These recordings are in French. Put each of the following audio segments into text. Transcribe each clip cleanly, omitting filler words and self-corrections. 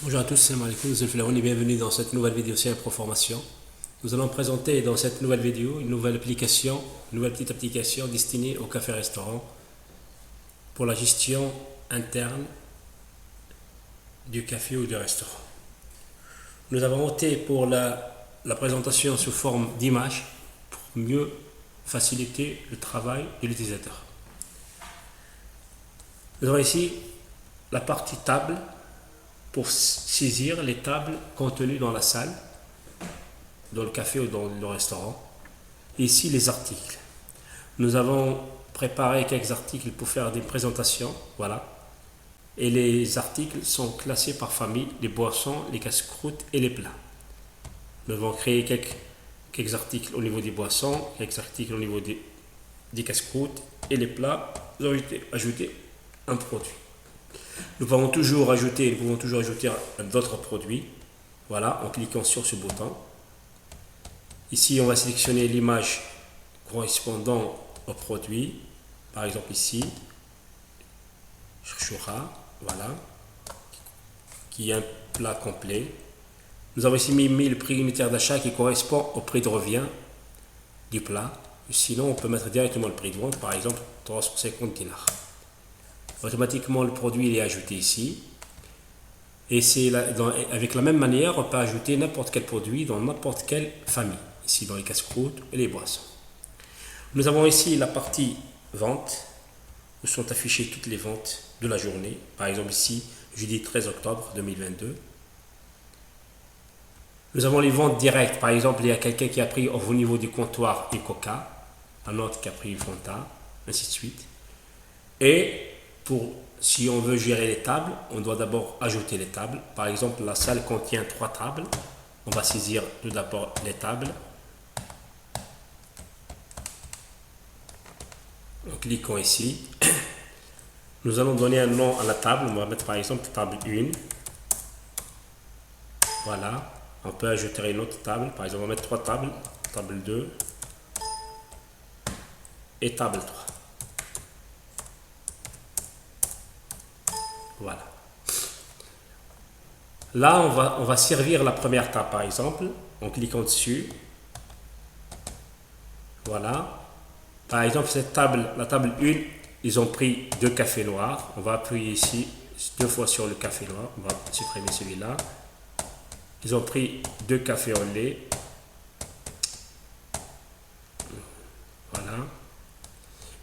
Bonjour à tous, c'est Malikou Zulfilaouni et bienvenue dans cette nouvelle vidéo sur Proformation. Nous allons présenter dans cette nouvelle vidéo une nouvelle application, une nouvelle petite application destinée au café-restaurant pour la gestion interne du café ou du restaurant. Nous avons opté pour la présentation sous forme d'image pour mieux faciliter le travail de l'utilisateur. Nous avons ici la partie table pour saisir les tables contenues dans la salle, dans le café ou dans le restaurant. Et ici, les articles. Nous avons préparé quelques articles pour faire des présentations, voilà. Et les articles sont classés par famille, les boissons, les casse-croûtes et les plats. Nous avons créé quelques articles au niveau des boissons, quelques articles au niveau des casse-croûtes et les plats. Nous avons ajouté un produit. Nous pouvons toujours ajouter d'autres produits, voilà, en cliquant sur ce bouton. Ici, on va sélectionner l'image correspondant au produit. Par exemple ici, Chouchoura, voilà, qui est un plat complet. Nous avons ici mis le prix unitaire d'achat qui correspond au prix de revient du plat. Sinon, on peut mettre directement le prix de vente, par exemple 350 dinars. Automatiquement, le produit est ajouté ici. Et avec la même manière, on peut ajouter n'importe quel produit dans n'importe quelle famille. Ici, dans les casse-croûtes et les boissons. Nous avons ici la partie vente, où sont affichées toutes les ventes de la journée. Par exemple, ici, jeudi 13 octobre 2022. Nous avons les ventes directes. Par exemple, il y a quelqu'un qui a pris au niveau du comptoir et Coca, un autre qui a pris Fanta, ainsi de suite. Et si on veut gérer les tables, on doit d'abord ajouter les tables. Par exemple, la salle contient 3 tables. On va saisir tout d'abord les tables. En cliquant ici, nous allons donner un nom à la table. On va mettre par exemple table 1. Voilà. On peut ajouter une autre table. Par exemple, on va mettre 3 tables. Table 2 et table 3. Voilà. Là, on va servir la première table, par exemple, en cliquant dessus. Voilà. Par exemple, la table 1, ils ont pris 2 cafés noirs. On va appuyer ici 2 fois sur le café noir. On va supprimer celui-là. Ils ont pris 2 cafés au lait. Voilà.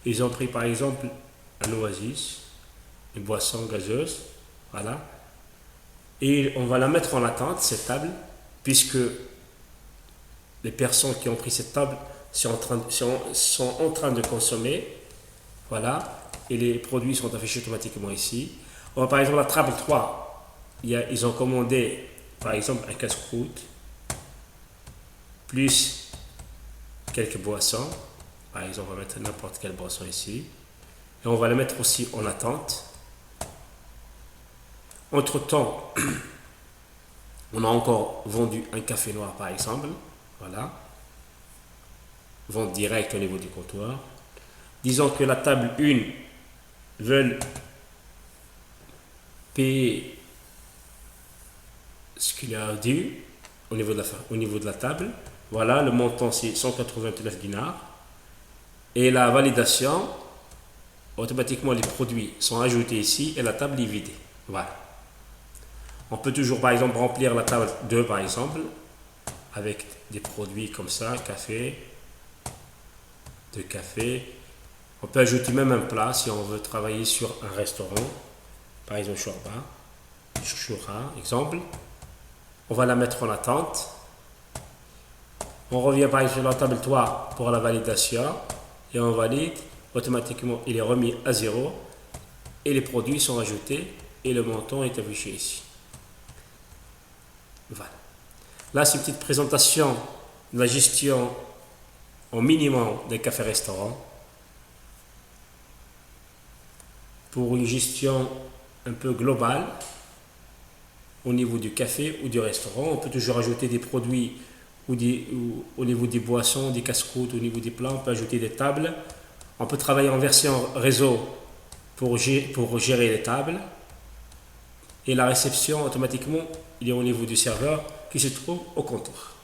Ils ont pris, par exemple, un oasis, une boisson gazeuse, voilà. Et on va la mettre en attente, cette table, puisque les personnes qui ont pris cette table sont en train de consommer, voilà, et les produits sont affichés automatiquement ici. Par exemple, la table 3, ils ont commandé, par exemple, un casse-croûte, plus quelques boissons. Par exemple, on va mettre n'importe quelle boisson ici. Et on va la mettre aussi en attente. Entre-temps, on a encore vendu un café noir, par exemple. Voilà. Vente directe au niveau du comptoir. Disons que la table 1 veut payer ce qu'il a dû au niveau de la table. Voilà, le montant c'est 189 dinars. Et la validation, automatiquement les produits sont ajoutés ici et la table est vidée. Voilà. On peut toujours par exemple remplir la table 2 par exemple avec des produits comme ça, café, 2 cafés. On peut ajouter même un plat si on veut travailler sur un restaurant, par exemple choura, exemple. On va la mettre en attente. On revient par exemple sur la table 3 pour la validation et on valide. Automatiquement il est remis à 0 et les produits sont ajoutés et le montant est affiché ici. Voilà. Là, c'est une petite présentation de la gestion au minimum des cafés-restaurants pour une gestion un peu globale au niveau du café ou du restaurant. On peut toujours ajouter des produits ou au niveau des boissons, des casse-croûtes, au niveau des plats. On peut ajouter des tables. On peut travailler en version réseau pour gérer les tables. et la réception automatiquement il est au niveau du serveur qui se trouve au comptoir.